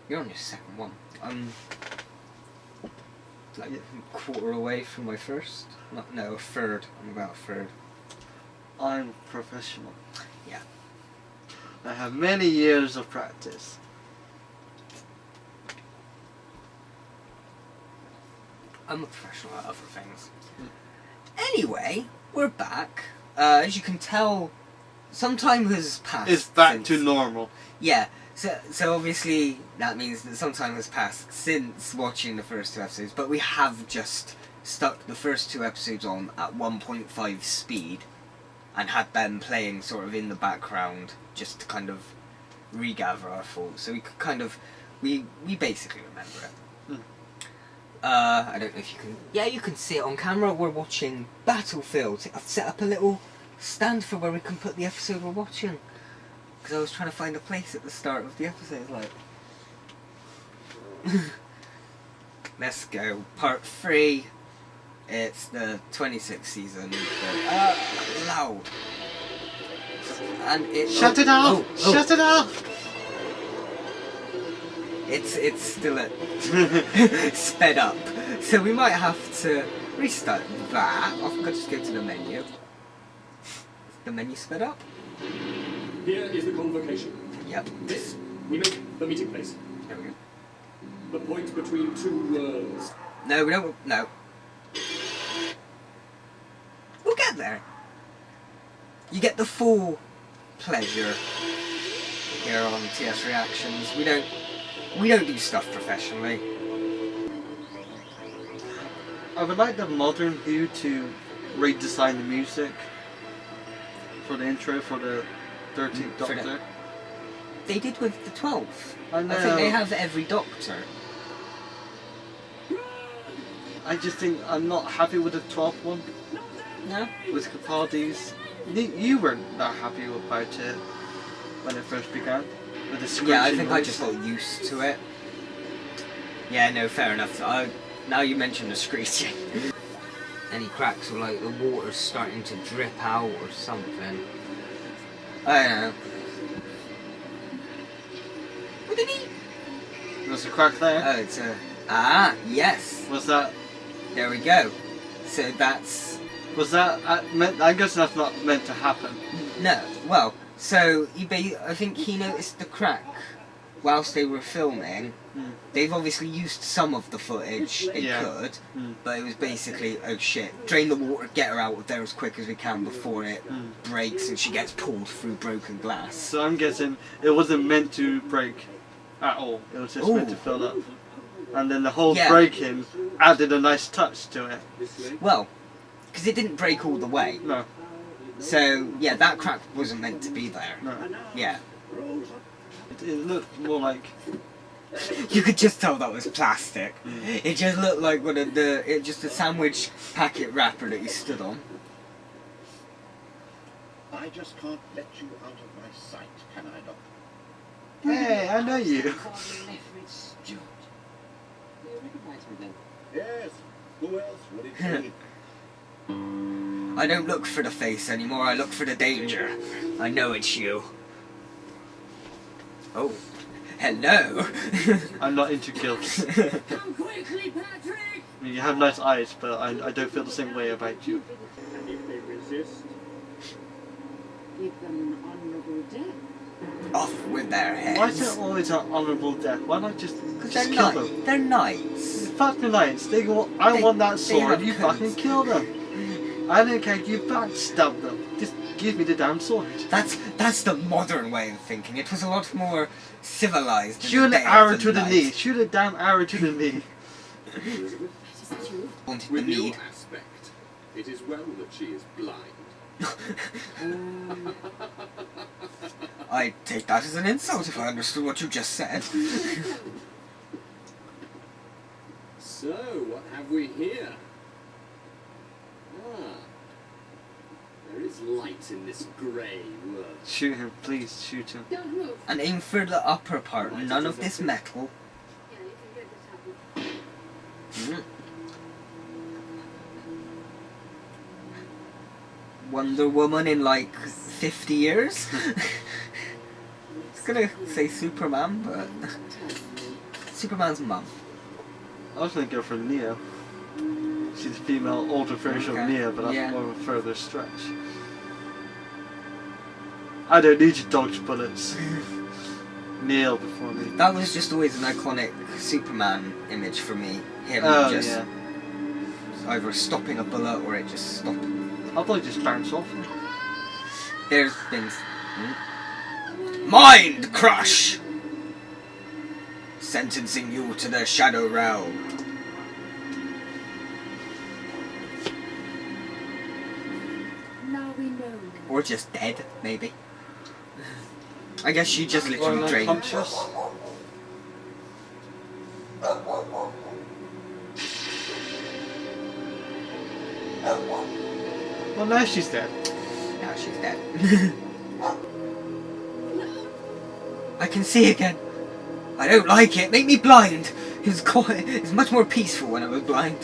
You're on your second one. I'm like a quarter away from my first. No, a third. I'm about a third. I'm professional. Yeah. I have many years of practice. I'm a professional at other things. Anyway, we're back. As you can tell, some time has passed. It's back to normal. Yeah. So obviously that means that some time has passed since watching the first 2 episodes, but we have just stuck the first 2 episodes on at 1.5 speed and had them playing sort of in the background just to kind of regather our thoughts. So we could kind of, we basically remember it. I don't know if you can, yeah, you can see it on camera. We're watching Battlefield. I've set up a little stand for where we can put the episode we're watching. Because I was trying to find a place at the start of the episode, like... Let's go. Part 3. It's the 26th season. Loud. And it... Shut it off! Shut it off! It's still at... sped up. So we might have to restart that. I think I'll just go to the menu. Is the menu sped up? Here is the convocation. Yep. This, we make the meeting place. There we go. The point between 2 worlds. No, we don't. No. We'll get there. You get the full pleasure here on TS Reactions. We don't do stuff professionally. I would like the modern view to redesign the music for the intro for the 13th Doctor. They did with the 12th. I know. I think they have every Doctor. I just think I'm not happy with the 12th one. No? With Capaldi's. You weren't that happy about it when it first began. With the screeching Yeah, I think I noise. just got used to it. Yeah, no, fair enough. Now you mentioned the screeching. Any cracks or like the water's starting to drip out or something. I don't know. What did he? There's a crack there. Oh, it's a... Ah, yes. Was that... There we go. So that's... Was that... I guess that's not meant to happen. No, well, so I think he noticed the crack whilst they were filming. They've obviously used some of the footage they could, but it was basically, oh shit, drain the water, get her out of there as quick as we can before it breaks and she gets pulled through broken glass. So I'm guessing it wasn't meant to break at all. It was just meant to fill up. And then the whole breaking added a nice touch to it. Well, because it didn't break all the way. No. So, yeah, that crack wasn't meant to be there. No. Yeah. It looked more like... You could just tell that was plastic. It just looked like one of just a sandwich packet wrapper that you stood on. I just can't let you out of my sight, can I, Doctor? Hey, I know you. Yes. Who else would it be? I don't look for the face anymore, I look for the danger. I know it's you. Oh. Hello. I'm not into gills. Come quickly, Patrick! I mean, you have nice eyes, but I don't feel the same way about you. And if they resist? Give them an honourable death. Off with their heads. Why is it always an honourable death? Why not just kill them? They're knights. Fuck the knights. I want that sword, you fucking kill them. I don't care if you backstab them. Just give me the damn sword. That's the modern way of thinking. It was a lot more civilized. Shoot an arrow to the knee. Shoot a damn arrow to the knee. Wanted the With your mead. aspect, it is well that she is blind. I take that as an insult if I understood what you just said. So, what have we here? Ah, there is light in this grey world. Shoot him, please, shoot him. Don't move. And aim for the upper part, none of this metal. Yeah, you can get this happen. Wonder Woman in like 50 years? It's gonna say Superman, but... Superman's mum. I was going to go for Neo. She's the female older version of Neo, but that's more of a further stretch. I don't need to dodge bullets. Neo before me. That was just always an iconic Superman image for me. Him just either stopping a bullet or it just stopped. I thought it just bounced off him. There's been... Mind Crush! Sentencing you to the Shadow Realm. Now we know. Or just dead, maybe. I guess she just literally drained. Unconscious. Well, now she's dead. Now she's dead. I can see again. I don't like it. Make me blind. It was much more peaceful when I was blind.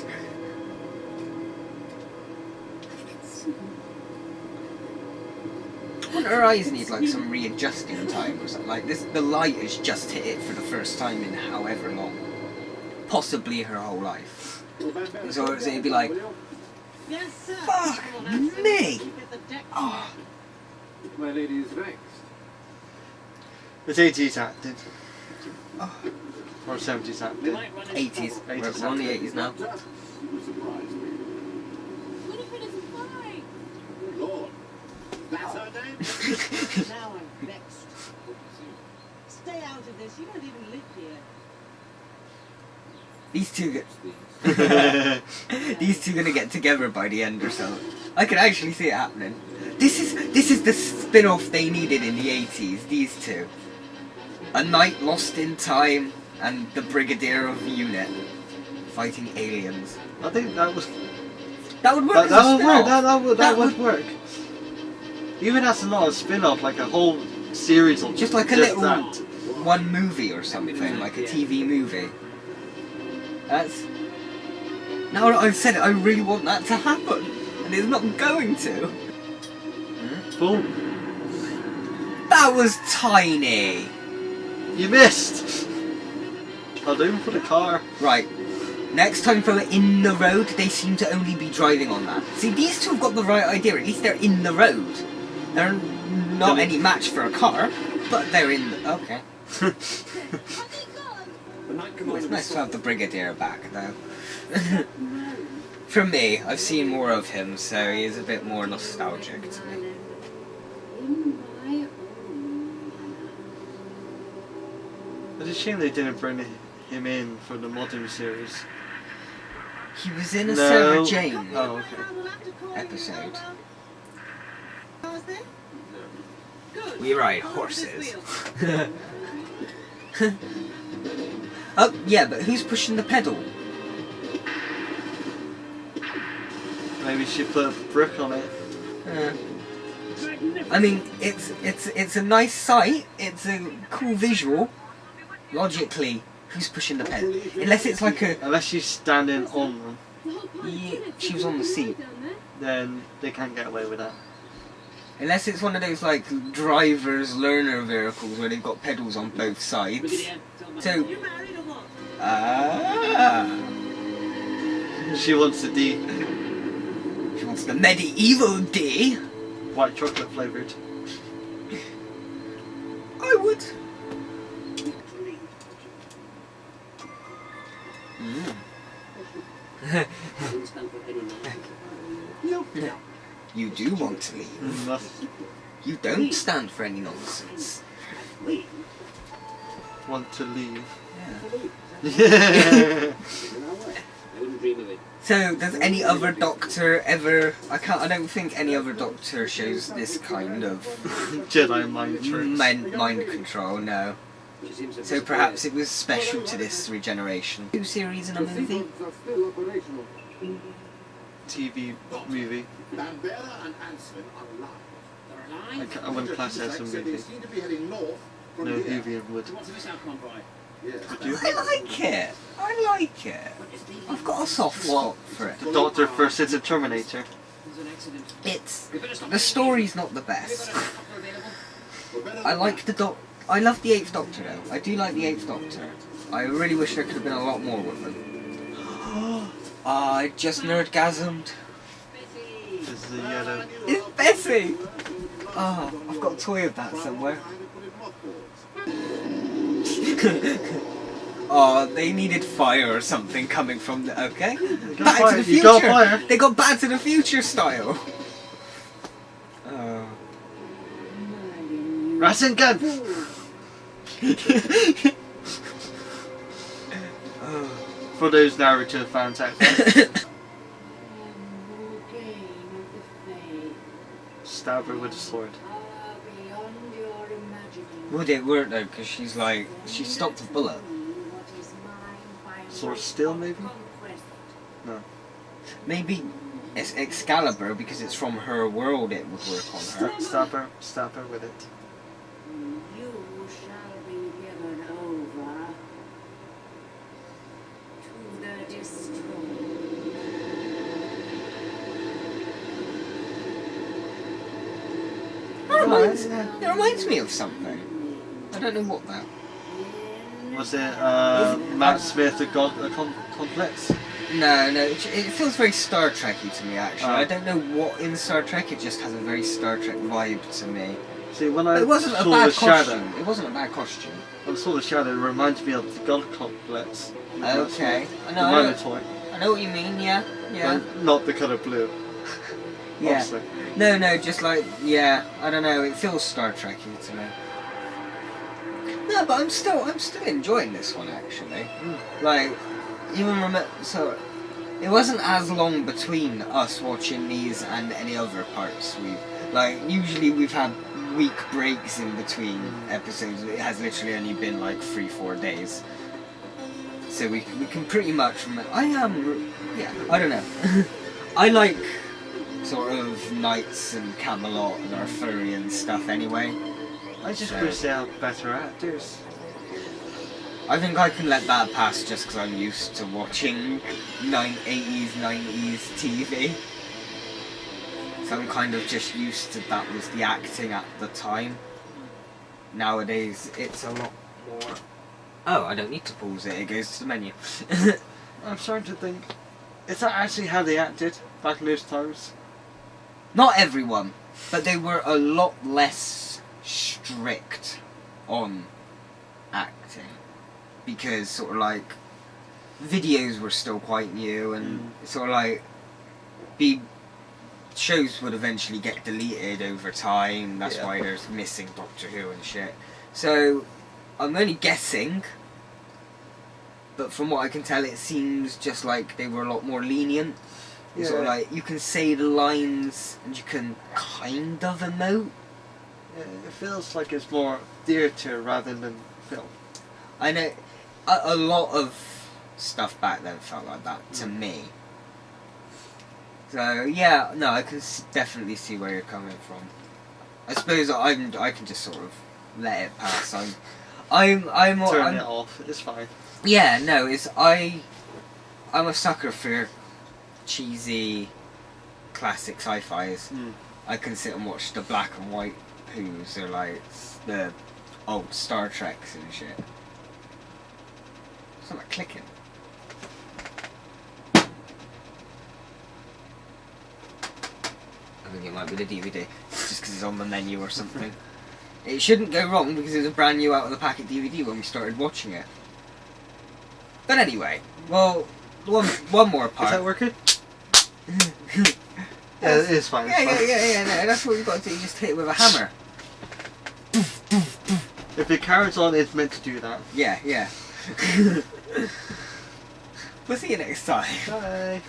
Her eyes need like some readjusting time or something like this. The light has just hit it for the first time in however long, possibly her whole life. So it'd be like, Yes, sir. fuck me. Oh, My lady is vexed. It's 80s acting. oh. Or 70s acting. 80s. We're 80s on the 80s now. That you surprised me. What if it isn't fine? Lord, that's her name? Now I'm vexed. Stay out of this. You don't even live here. These two gonna get together by the end or so. I can actually see it happening. This is the spin-off they needed in the 80s. These two, A Night Lost in Time and the Brigadier of Unit fighting aliens. I think that would work. That would work. Even that's not a spin-off, like a whole series of Just like a little that. one movie or something, like a TV movie. That's... Now that I've said it, I really want that to happen, and it's not going to. Boom. That was tiny. You missed. I'll do for the car. Right. Next time for in the road, they seem to only be driving on that. See, these two have got the right idea. At least they're in the road. They're not any match for a car, but they're in the... Okay. It's nice to have the Brigadier back, though. For me, I've seen more of him, so he is a bit more nostalgic to me. In my own. It's a shame they didn't bring him in for the modern series. He was in a No. Sarah Jane Oh, okay. episode. How's this? Good. We ride Follow horses. this wheel. Oh, yeah, but who's pushing the pedal? Maybe she put a brick on it. I mean, it's a nice sight. It's a cool visual. Logically, who's pushing the pedal? Unless it's like a... Unless she's standing on them, Yeah, she was on the seat. then they can't get away with that. Unless it's one of those like driver's learner vehicles where they've got pedals on both sides. So, You married or what? She wants the D. She wants the medieval D. White chocolate flavoured. I would. Don't stand for any nonsense. You do want to leave. You don't stand for any nonsense. Want to leave. Yeah. Yeah. I wouldn't dream of it. So, does any other Doctor ever... I don't think any other Doctor shows this kind of Jedi mind tricks. mind control, no. She seems a So bit perhaps it was special to this regeneration. 2 series and a movie? are still operational. TV movie. Bambera and Anselm are alive. They're alive. I wouldn't class it as a Suspects said movie. they seem to be heading north from No, here. Vivian would. What's this outcome by? Yes. I like it. I like it. I've got a soft spot for it. The Doctor first hits a Terminator. There's an accident. It's... We better stop The story's not the best. We're better I like the I love the Eighth Doctor though. I do like the Eighth Doctor. I really wish there could have been a lot more with them. I just nerdgasmed. This is a yellow. It's Bessie! Oh, I've got a toy of that somewhere. Oh, they needed fire or something coming from the... Okay. Back to the You got Future! fire. They got Back to the Future style! Oh. Rasen gun! Oh. For those Naruto fans out there. Stab her with a sword. Would it work though? Because she's like... She stopped the bullet. Sword still, maybe? No. Maybe it's Excalibur because it's from her world it would work on her. Stab her with it. You shall be given over to the destroyer. It reminds me of something. I don't know what that. Was it Matt Smith, the God Complex? No, it feels very Star Trek-y to me actually. Oh. I don't know what in Star Trek, it just has a very Star Trek vibe to me. See, when But I it wasn't a saw bad the shadow, costume. It wasn't a bad costume. when I saw the shadow, it reminds me of the God Complex. Okay. The minor toy. I know what you mean, yeah. But not the colour blue. Yeah. Obviously. No, just like, yeah, I don't know, it feels Star Trek-y to me. No, but I'm still enjoying this one actually. Like, even so it wasn't as long between us watching these and any other parts usually we've had week breaks in between episodes. It has literally only been like 3-4 days. So we can pretty much I don't know. I like sort of Knights and Camelot and Arthurian stuff anyway. I just wish they had better actors. I think I can let that pass just because I'm used to watching 80s, 90s TV. So I'm kind of just used to that was the acting at the time. Nowadays it's a lot more... Oh, I don't need to pause it, it goes to the menu. I'm starting to think, is that actually how they acted back in those times? Not everyone, but they were a lot less strict on acting. Because sort of like videos were still quite new and sort of like shows would eventually get deleted over time. That's why there's missing Doctor Who and shit. So I'm only guessing, but from what I can tell it seems just like they were a lot more lenient. Yeah. Sort of like you can say the lines and you can kind of emote. Yeah, it feels like it's more theatre rather than film. I know a lot of stuff back then felt like that to me. So yeah, no, I can definitely see where you're coming from. I suppose I can just sort of let it pass. I'm Turn it off. It's fine. Yeah, no, I'm a sucker for cheesy classic sci-fis. I can sit and watch the black and white Who's or like the old Star Treks and shit. It's not clicking. I think it might be the DVD, just because it's on the menu or something. It shouldn't go wrong because it was a brand new out of the packet DVD when we started watching it. But anyway, well, one more part. Is that working? Yeah, it is fine. Yeah, no, that's what you've got to do, you just hit it with a hammer. If it carries on, it's meant to do that. Yeah. We'll see you next time. Bye.